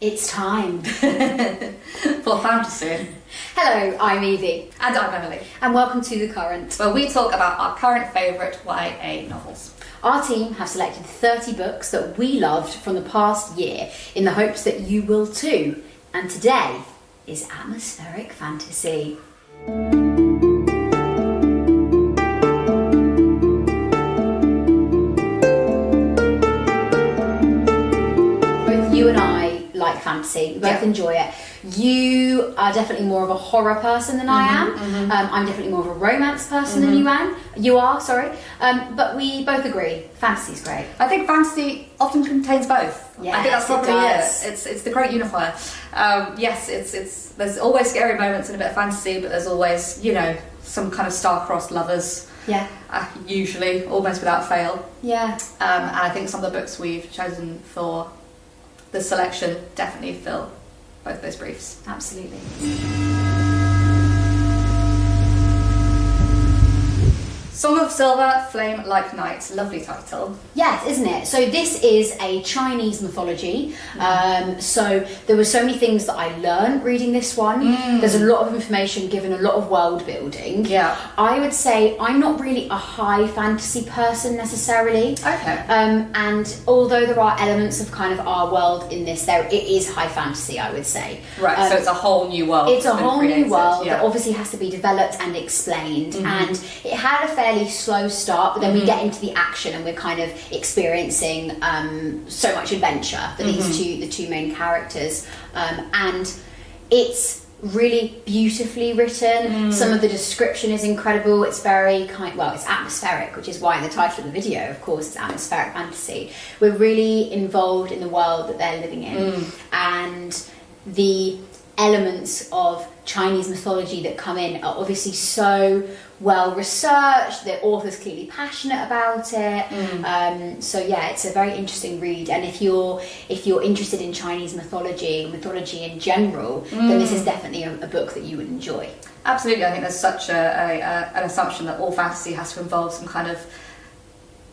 It's time for fantasy. Hello, I'm Evie. And I'm Emily. And welcome to The Current, where we talk about our current favourite YA novels. Our team have selected 30 books that we loved from the past year in the hopes that you will too. And today is atmospheric fantasy. Both you and I like fantasy. We both enjoy it. You are definitely more of a horror person than I am. I'm definitely more of a romance person than you are. But we both agree, fantasy's great. I think fantasy often contains both. Yes, I think that's probably it. It's the great unifier. Yes, it's there's always scary moments in a bit of fantasy, but there's always, some kind of star-crossed lovers. Yeah. Usually, almost without fail. Yeah. And I think some of the books we've chosen for the selection definitely fill both those briefs. Absolutely. Song of Silver, Flame Like Night. Lovely title. Yes, isn't it? So this is a Chinese mythology. So there were so many things that I learned reading this one. There's a lot of information given, a lot of world building. Yeah. I would say I'm not really a high fantasy person necessarily. Okay. And although there are elements of kind of our world in this, it is high fantasy, I would say. Right, so it's a whole new world. It's a whole new world that obviously has to be developed and explained. And it had a fairly slow start, but then we get into the action and we're kind of experiencing so much adventure for the two main characters, and it's really beautifully written. Some of the description is incredible. It's very it's atmospheric, which is why in the title of the video, of course, it's atmospheric fantasy. We're really involved in the world that they're living in, and the elements of Chinese mythology that come in are obviously so well researched. The author's clearly passionate about it. So yeah, it's a very interesting read. And if you're interested in Chinese mythology in general, then this is definitely a book that you would enjoy. Absolutely, I think there's such an assumption that all fantasy has to involve some kind of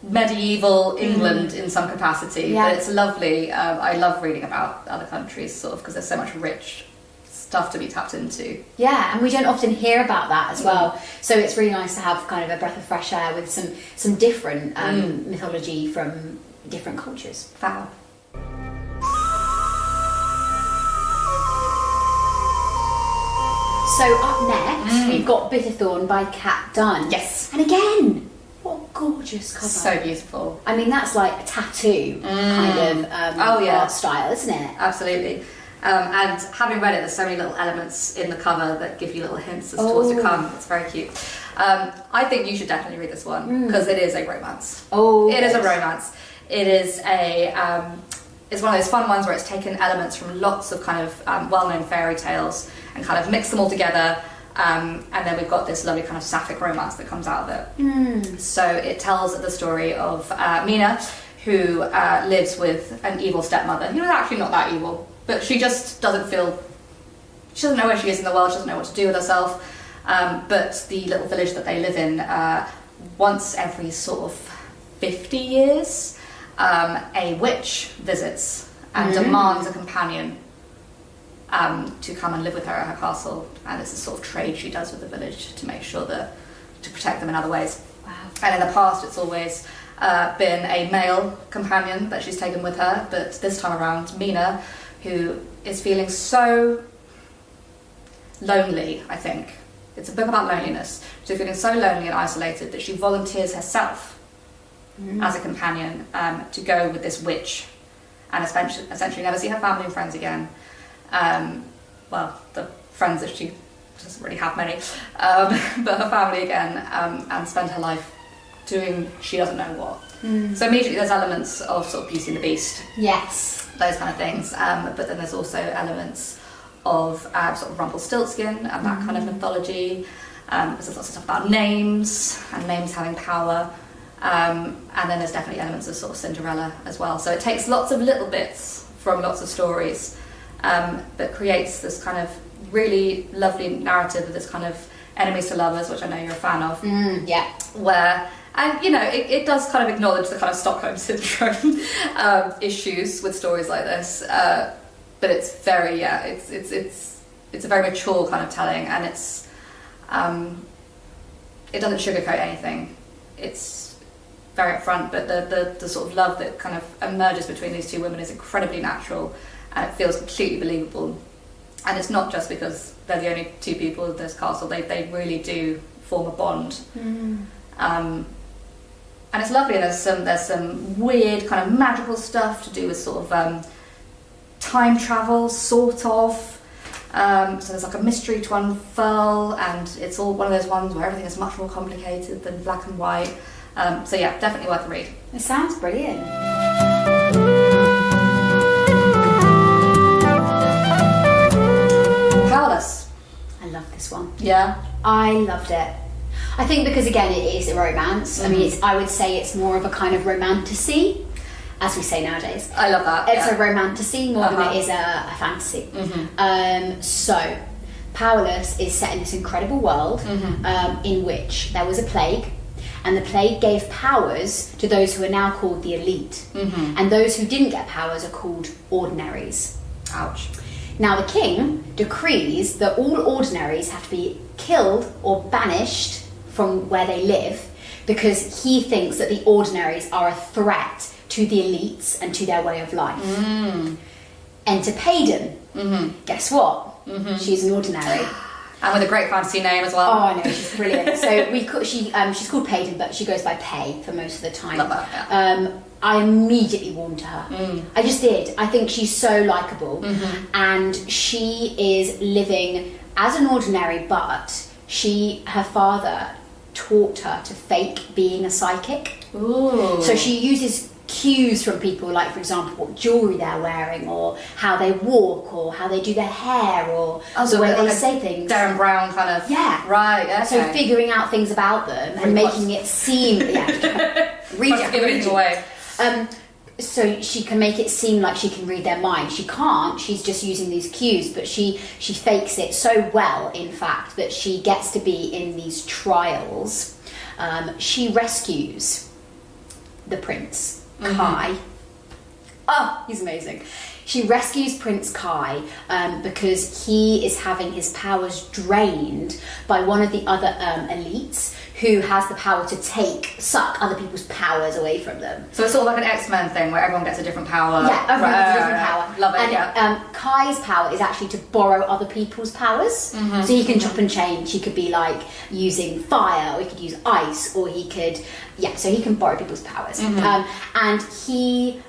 medieval England in some capacity. Yeah. But it's lovely. I love reading about other countries, sort of, because there's so much rich stuff to be tapped into. Yeah, and we don't often hear about that as well. So it's really nice to have kind of a breath of fresh air with some different mythology from different cultures. Fab. So up next, we've got Bitterthorn by Dunn. Yes. And again, what a gorgeous cover. So beautiful. I mean, that's like a tattoo kind of art style, isn't it? Absolutely. And having read it, there's so many little elements in the cover that give you little hints as to what's to come. It's very cute. I think you should definitely read this one because it is a romance. It is a romance. It is it's one of those fun ones where it's taken elements from lots of kind of well-known fairy tales and kind of mixed them all together. And then we've got this lovely kind of sapphic romance that comes out of it. So it tells the story of Mina, who lives with an evil stepmother. Actually not that evil. But she just doesn't know where she is in the world, she doesn't know what to do with herself. But the little village that they live in, once every sort of 50 years, a witch visits and demands a companion to come and live with her at her castle. And it's a sort of trade she does with the village to make sure to protect them in other ways. Wow. And in the past, it's always been a male companion that she's taken with her, but this time around, Mina, who is feeling so lonely, I think. It's a book about loneliness. She's feeling so lonely and isolated that she volunteers herself as a companion to go with this witch and essentially never see her family and friends again. Well, the friends that she doesn't really have many, but her family again, and spend her life doing she doesn't know what. So immediately there's elements of sort of Beauty and the Beast. Yes. Those kind of things, but then there's also elements of sort of Rumpelstiltskin and that kind of mythology. There's lots of stuff about names and names having power, and then there's definitely elements of sort of Cinderella as well. So it takes lots of little bits from lots of stories, that creates this kind of really lovely narrative of this kind of enemies to lovers, which I know you're a fan of. Yeah. Where And, you know, it does kind of acknowledge the kind of Stockholm Syndrome issues with stories like this. But but it's very it's a very mature kind of telling, and it's it doesn't sugarcoat anything. It's very upfront, but the sort of love that kind of emerges between these two women is incredibly natural, and it feels completely believable. And it's not just because they're the only two people in this castle. They really do form a bond. And it's lovely. There's some weird kind of magical stuff to do with sort of time travel, sort of. So there's like a mystery to unfurl, and it's all one of those ones where everything is much more complicated than black and white. So yeah, definitely worth a read. It sounds brilliant. Powerless. I love this one. Yeah. I loved it. I think because again it is a romance. I mean, I would say it's more of a kind of romantasy, as we say nowadays. I love that. It's a romantasy more than it is a fantasy. So, Powerless is set in this incredible world in which there was a plague, and the plague gave powers to those who are now called the elite, and those who didn't get powers are called ordinaries. Ouch. Now the king decrees that all ordinaries have to be killed or banished from where they live, because he thinks that the ordinaries are a threat to the elites and to their way of life. Enter Paden. Guess what? She's an ordinary. And with a great fantasy name as well. Oh, I know, she's brilliant. So she's called Paden, but she goes by Pay for most of the time. Love that, yeah. I immediately warmed to her. I just did. I think she's so likeable, and she is living as an ordinary, but her father taught her to fake being a psychic. Ooh. So she uses cues from people, like for example what jewellery they're wearing, or how they walk, or how they do their hair, or the way they say things. Darren Brown kind of. Yeah. Right. Okay. So figuring out things about them and making it seem Give it away. So she can make it seem like she can read their mind. She can't. She's just using these cues, but she fakes it so well, in fact, that she gets to be in these trials. She rescues the prince, Kai. Oh, he's amazing. She rescues Prince Kai because he is having his powers drained by one of the other elites, who has the power to suck other people's powers away from them. So it's sort of like an X-Men thing where everyone gets a different power. Yeah, everyone gets a different power. Love it, and, yeah. Kai's power is actually to borrow other people's powers. So he can chop and change. He could be like using fire, or he could use ice, or he could... Yeah, so he can borrow people's powers. And he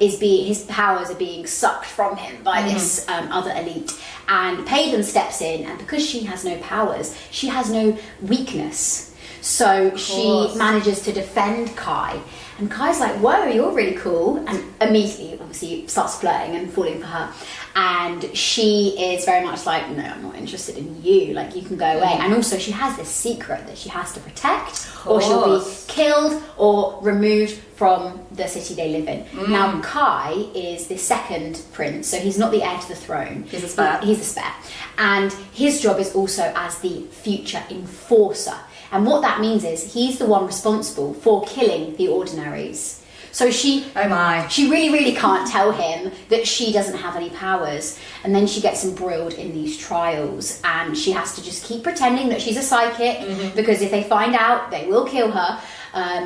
his powers are being sucked from him by this other elite. And Paden steps in, and because she has no powers, she has no weakness. So she manages to defend Kai. And Kai's like, whoa, you're really cool. And immediately, obviously, starts flirting and falling for her. And she is very much like, no, I'm not interested in you. Like, you can go away. And also, she has this secret that she has to protect, or she'll be killed or removed from the city they live in. Now, Kai is the second prince, so he's not the heir to the throne. He's the spare. He's the spare. And his job is also as the future enforcer. And what that means is he's the one responsible for killing the ordinaries. So she really, really can't tell him that she doesn't have any powers. And then she gets embroiled in these trials, and she has to just keep pretending that she's a psychic, because if they find out, they will kill her,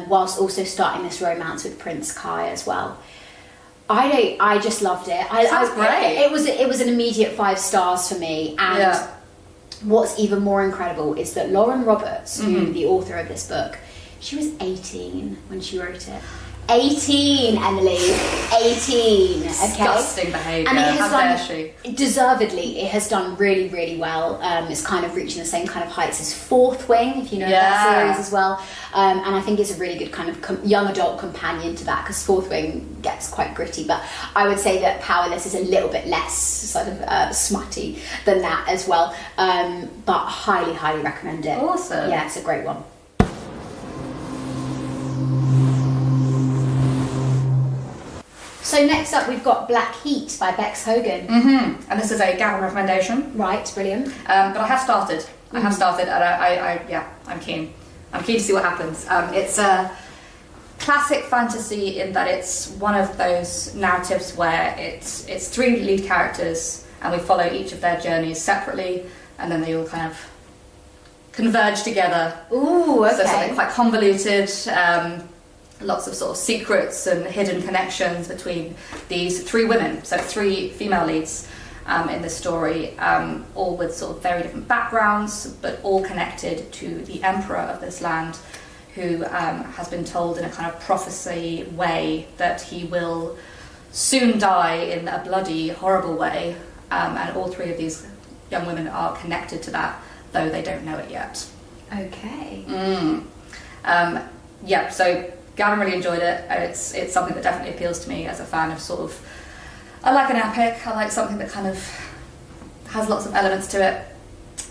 whilst also starting this romance with Prince Kai as well. I just loved it. Sounds great. It was an immediate 5 stars for me. And what's even more incredible is that Lauren Roberts, who the author of this book, she was 18 when she wrote it. 18, Emily. 18. Okay. Disgusting behaviour. And it has How dare she? Deservedly, it has done really, really well. It's kind of reaching the same kind of heights as Fourth Wing, if you know that series as well. And I think it's a really good kind of young adult companion to that, because Fourth Wing gets quite gritty. But I would say that Powerless is a little bit less sort of smutty than that as well. But highly, highly recommend it. Awesome. Yeah, it's a great one. So next up we've got Black Heat by Bex Hogan. And this is a Gavin recommendation. Right, brilliant. But I have started. And I'm keen. I'm keen to see what happens. It's classic fantasy in that it's one of those narratives where it's three lead characters and we follow each of their journeys separately, and then they all kind of converge together. Ooh, okay. So something quite convoluted, lots of sort of secrets and hidden connections between these three women, so three female leads in this story, all with sort of very different backgrounds, but all connected to the emperor of this land, who has been told in a kind of prophecy way that he will soon die in a bloody, horrible way, and all three of these young women are connected to that, though they don't know it yet. Okay. Yeah, so Gavin really enjoyed it. It's something that definitely appeals to me as a fan of sort of... I like an epic. I like something that kind of has lots of elements to it.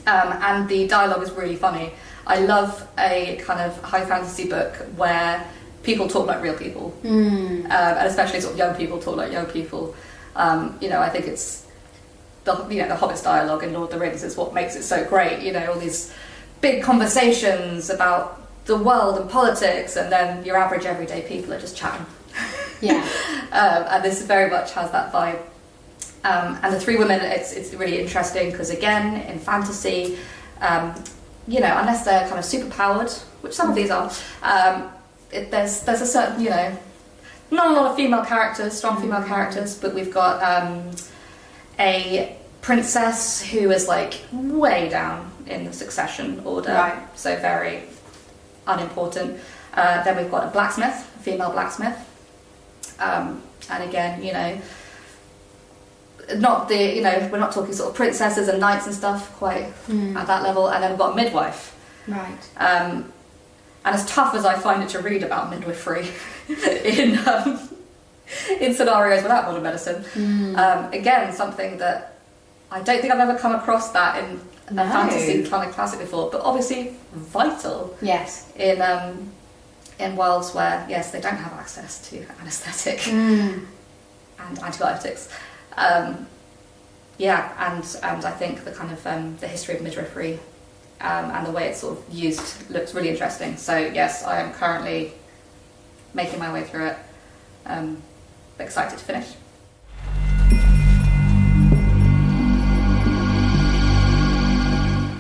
And the dialogue is really funny. I love a kind of high fantasy book where people talk like real people. And especially sort of young people talk like young people. I think it's... the Hobbit's dialogue in Lord of the Rings is what makes it so great. All these big conversations about the world and politics, and then your average everyday people are just chatting. Yeah. And this very much has that vibe. And the three women, it's really interesting because, again, in fantasy, unless they're kind of super powered, which some of these are, there's a certain, not a lot of female characters, strong female characters, but we've got a princess who is like way down in the succession order, right. So very unimportant. Then we've got a female blacksmith, and again, not the, we're not talking sort of princesses and knights and stuff quite at that level. And then we've got a midwife, right. And as tough as I find it to read about midwifery in scenarios without modern medicine, again, something that I don't think I've ever come across that in a fantasy kind of classic before, but obviously vital. Yes. In worlds where, yes, they don't have access to anaesthetic and antibiotics. And I think the kind of the history of midwifery and the way it's sort of used looks really interesting. So yes, I am currently making my way through it. Excited to finish.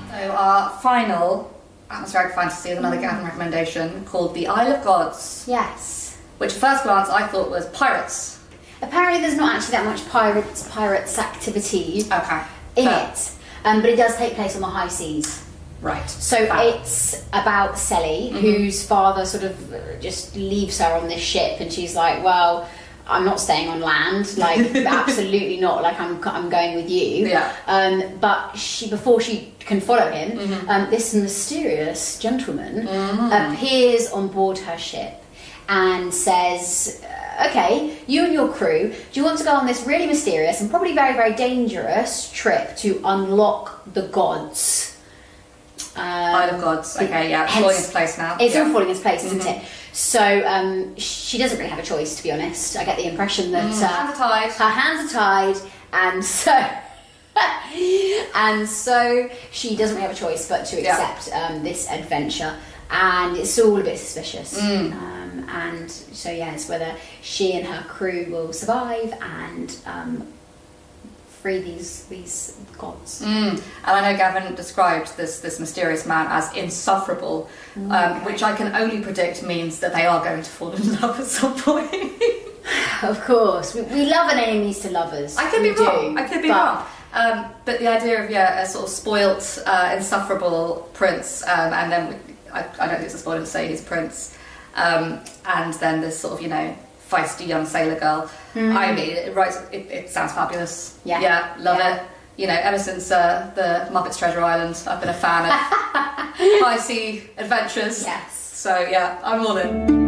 So our final atmospheric fantasy is another Gavin recommendation called The Isle of Gods. Yes. Which at first glance I thought was pirates. Apparently there's not actually that much pirates activity in it, but it does take place on the high seas. Right. So it's about Selly, whose father sort of just leaves her on this ship, and she's like, well, I'm not staying on land, like absolutely not, like I'm going with you. Yeah. But before she can follow him, this mysterious gentleman appears on board her ship and says, okay, you and your crew, do you want to go on this really mysterious and probably very, very dangerous trip to unlock the gods? Isle of Gods, okay, yeah, it's falling into place now. It's all falling into place, isn't it? So she doesn't really have a choice, to be honest. I get the impression that her hands are tied, and so she doesn't really have a choice but to accept this adventure, and it's all a bit suspicious. And so it's whether she and her crew will survive and free these gods. And I know Gavin described this mysterious man as insufferable, which I can only predict means that they are going to fall in love at some point. Of course, we love an enemies to lovers. I could be wrong. But the idea of a sort of spoilt, insufferable prince, and then I don't think it's a spoiler to say he's prince, and then this sort of feisty young sailor girl. I mean, it sounds fabulous. Yeah, love it. Ever since the Muppets Treasure Island, I've been a fan of high sea adventures. Yes. So yeah, I'm all in.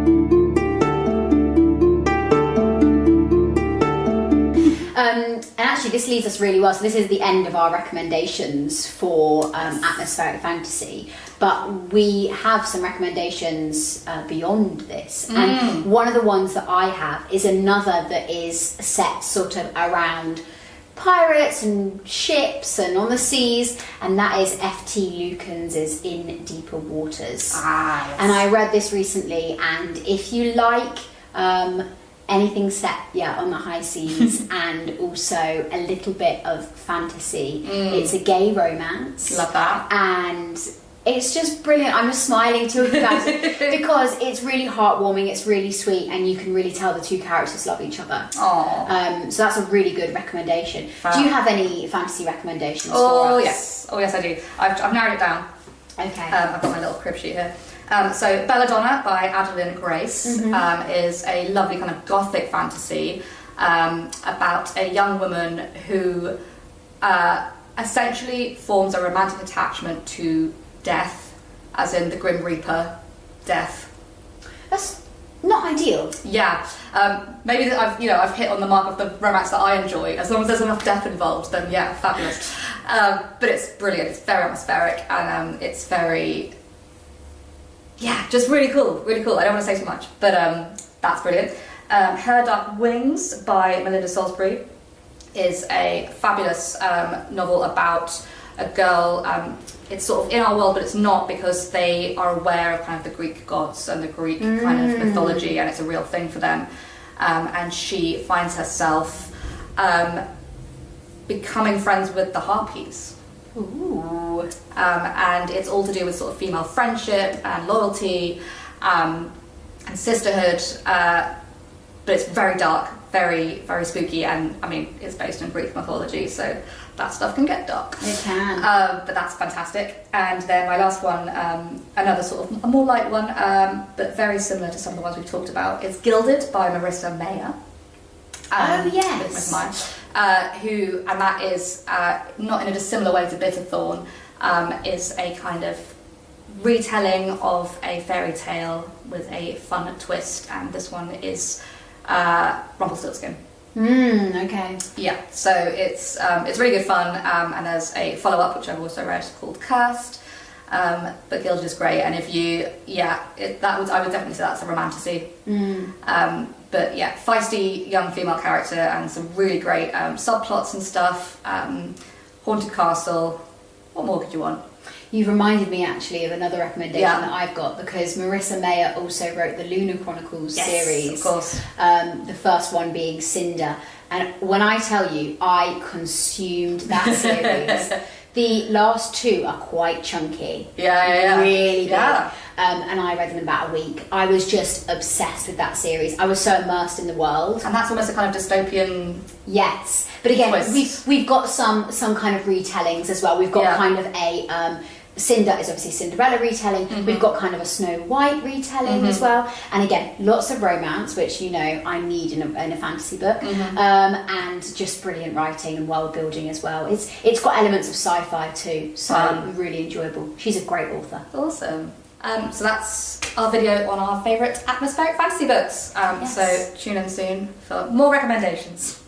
And actually this leads us really well, so this is the end of our recommendations for atmospheric fantasy, but we have some recommendations beyond this, and one of the ones that I have is another that is set sort of around pirates and ships and on the seas, and that is F.T. Lukens' In Deeper Waters. Ah, yes. And I read this recently, and if you like anything set on the high seas and also a little bit of fantasy, it's a gay romance. Love that. And it's just brilliant. I'm just smiling talking about it because it's really heartwarming, it's really sweet, and you can really tell the two characters love each other. Aww. So that's a really good recommendation. Do you have any fantasy recommendations for us? Yes. Oh, yes, I do. I've narrowed it down. Okay. I've got my little crib sheet here. So Belladonna by Adalyn Grace is a lovely kind of gothic fantasy about a young woman who essentially forms a romantic attachment to death, as in the Grim Reaper, death. That's not ideal. Yeah, maybe I've hit on the mark of the romance that I enjoy. As long as there's enough death involved, then yeah, fabulous. But it's brilliant. It's very atmospheric, and it's very, just really cool. Really cool. I don't want to say too much, but that's brilliant. Her Dark Wings by Melinda Salisbury is a fabulous novel about a girl. It's sort of in our world, but it's not, because they are aware of kind of the Greek gods and the Greek kind of mythology, and it's a real thing for them. And she finds herself becoming friends with the Harpies. Ooh. And it's all to do with sort of female friendship and loyalty and sisterhood, but it's very dark, very, very spooky, and I mean, it's based on Greek mythology, so that stuff can get dark. It can. But that's fantastic. And then my last one, another sort of a more light one, but very similar to some of the ones we've talked about, is Gilded by Marissa Meyer. Oh, yes. With Miss Meyer, and that is, not in a dissimilar way to Bitterthorn, is a kind of retelling of a fairy tale with a fun twist, and this one is Rumpelstiltskin. Okay. Yeah, so it's really good fun, and there's a follow-up which I've also read called Cursed, but Gilded is great, and if you, I would definitely say that's a romantasy. But yeah, feisty young female character and some really great subplots and stuff. Haunted castle. What more could you want? You've reminded me actually of another recommendation that I've got, because Marissa Meyer also wrote the Lunar Chronicles series. Of course. The first one being Cinder. And when I tell you, I consumed that series. The last two are quite chunky. Yeah. Really big. Yeah. And I read them in about a week. I was just obsessed with that series. I was so immersed in the world. And that's almost a kind of dystopian. Yes. But again, twist. we've got some kind of retellings as well. We've got kind of a Cinder is obviously Cinderella retelling. We've got kind of a Snow White retelling as well. And again, lots of romance, which I need in a fantasy book, and just brilliant writing and world building as well. It's got elements of sci-fi too, so really enjoyable. She's a great author. Awesome. So that's our video on our favourite atmospheric fantasy books. Yes. So tune in soon for more recommendations.